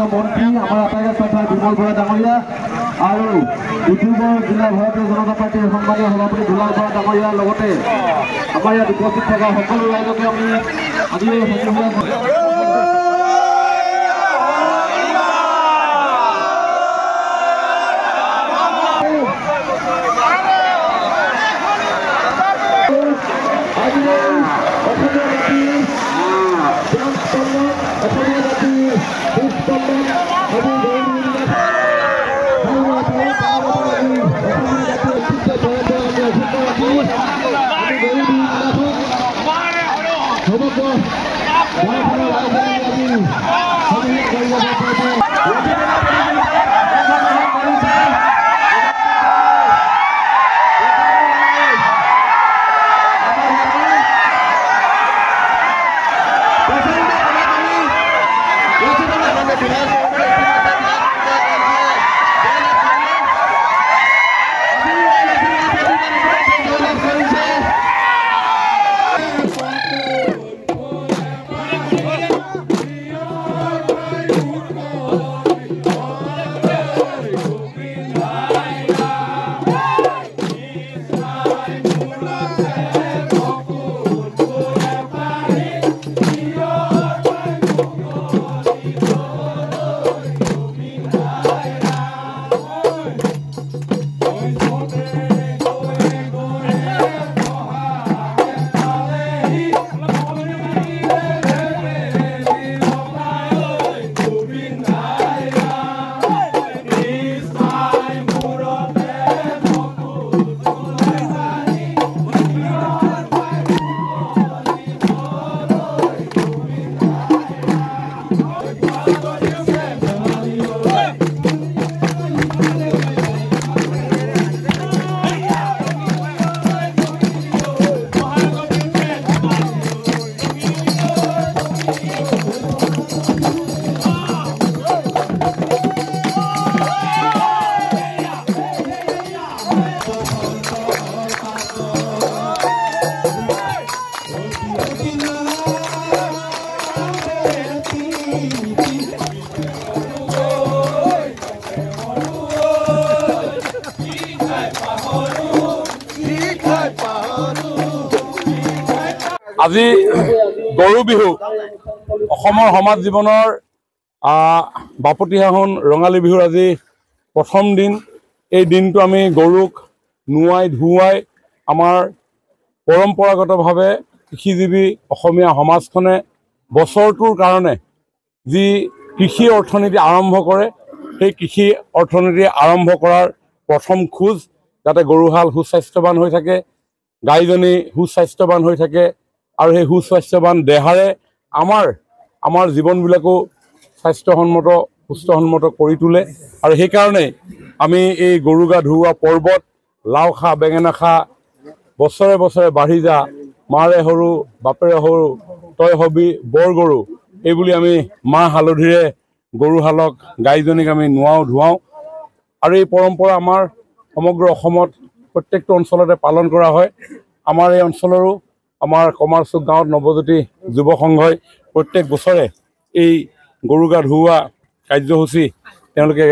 মাননীয় মন্ত্ৰী আমাৰ আটাইকেইটা কথা বিমল বৰা ডাঙৰীয়া আৰু ডিব্ৰুগড় জিলা ভাৰতীয় জনতা পাৰ্টিৰ সন্মানীয় সভাপতি দুলাল বৰা ডাঙৰীয়াৰ লগতে আমাৰ ইয়াত উপস্থিত থকা সকলো ৰাইজকে আমি আজি গৰু বিহু অসমৰ সমাজ জীৱনৰ বাপতিসাহোন ৰঙালী বিহুৰ আজি প্ৰথম দিন। এই দিনটো আমি গৰুক নুৱাই ধুৱাই আমাৰ পৰম্পৰাগতভাৱে কৃষিজীৱী অসমীয়া সমাজখনে বছৰটোৰ কাৰণে যি কৃষি অৰ্থনীতি আৰম্ভ কৰে, সেই কৃষি অৰ্থনীতি আৰম্ভ কৰাৰ প্ৰথম খোজ যাতে গৰুহাল সুস্বাস্থ্যৱান হৈ থাকে, গাইজনী সুস্বাস্থ্যৱান হৈ থাকে আৰু সেই সুস্বাস্থ্যৱান দেহাৰে আমাৰ জীৱনবিলাকো স্বাস্থ্যসন্মত সুস্থসন্মত কৰি তোলে। আৰু সেইকাৰণে আমি এই গৰু গা ধুওৱা পৰ্বত লাও খা বেঙেনা খা বছৰে বছৰে বাঢ়ি যা, মাৰে সৰু বাপেৰে সৰু তই হবি বৰ গৰু, এইবুলি আমি মাহ হালধিৰে গৰুহালক গাইজনীক আমি নুৱাওঁ ধুৱাওঁ। আৰু এই পৰম্পৰা আমাৰ সমগ্ৰ অসমত প্ৰত্যেকটো অঞ্চলতে পালন কৰা হয়। আমাৰ এই অঞ্চলৰো আমাৰ কমাৰচুক গাঁৱত নৱজ্যোতি যুৱ সংঘই প্ৰত্যেক বছৰে এই গৰু গা ধুওৱা কাৰ্যসূচী তেওঁলোকে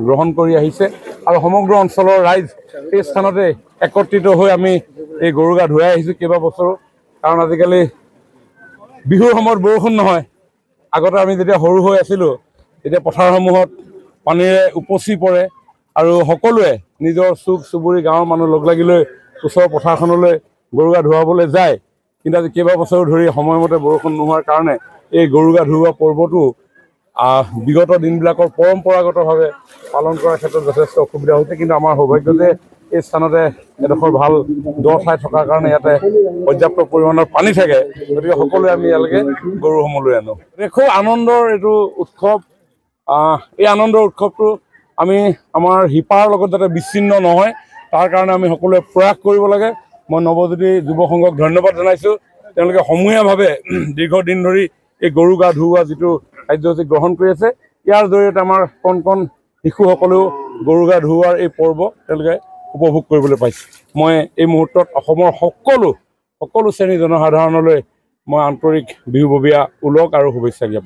গ্ৰহণ কৰি আহিছে আৰু সমগ্ৰ অঞ্চলৰ ৰাইজ এই স্থানতে একত্ৰিত হৈ আমি এই গৰু গা ধুৱাই আহিছোঁ কেইবা বছৰো। কাৰণ আজিকালি বিহুৰ সময়ত বৰষুণ নহয়। আগতে আমি যেতিয়া সৰু হৈ আছিলোঁ তেতিয়া পথাৰসমূহত পানীৰে উপচি পৰে আৰু সকলোৱে নিজৰ চুক চুবুৰী গাঁৱৰ মানুহ লগ লাগি লৈ ওচৰৰ পথাৰখনলৈ গৰু গা ধুৱাবলৈ যায়। কিন্তু আজি কেইবা বছৰো ধৰি সময়মতে বৰষুণ নোহোৱাৰ কাৰণে এই গৰু গা ধুওৱা পৰ্বটো বিগত দিনবিলাকৰ পৰম্পৰাগতভাৱে পালন কৰাৰ ক্ষেত্ৰত যথেষ্ট অসুবিধা হৈছে। কিন্তু আমাৰ সৌভাগ্য যে এই স্থানতে এডোখৰ ভাল দ ঠাই থকাৰ কাৰণে ইয়াতে পৰ্যাপ্ত পৰিমাণৰ পানী থাকে, গতিকে সকলোৱে আমি ইয়ালৈকে গৰুসমূহ লৈ আনো। খুব আনন্দৰ এইটো উৎসৱ। এই আনন্দৰ উৎসৱটো আমি আমাৰ শিপাৰ লগত যাতে বিচ্ছিন্ন নহয় তাৰ কাৰণে আমি সকলোৱে প্ৰয়াস কৰিব লাগে। মই নৱজ্যোতি যুৱ সংঘক ধন্যবাদ জনাইছোঁ। তেওঁলোকে সমূহীয়াভাৱে দীৰ্ঘদিন ধৰি এই গৰু গা ধুওৱা যিটো কাৰ্যসূচী গ্ৰহণ কৰি আছে, ইয়াৰ জৰিয়তে আমাৰ কণ কণ শিশুসকলেও গৰু গা ধুওৱাৰ এই পৰ্ব তেওঁলোকে উপভোগ কৰিবলৈ পাইছে। মই এই মুহূৰ্তত অসমৰ সকলো শ্ৰেণীৰ জনসাধাৰণলৈ মই আন্তৰিক বিহুববীয়া ওলগ আৰু শুভেচ্ছা জ্ঞাপন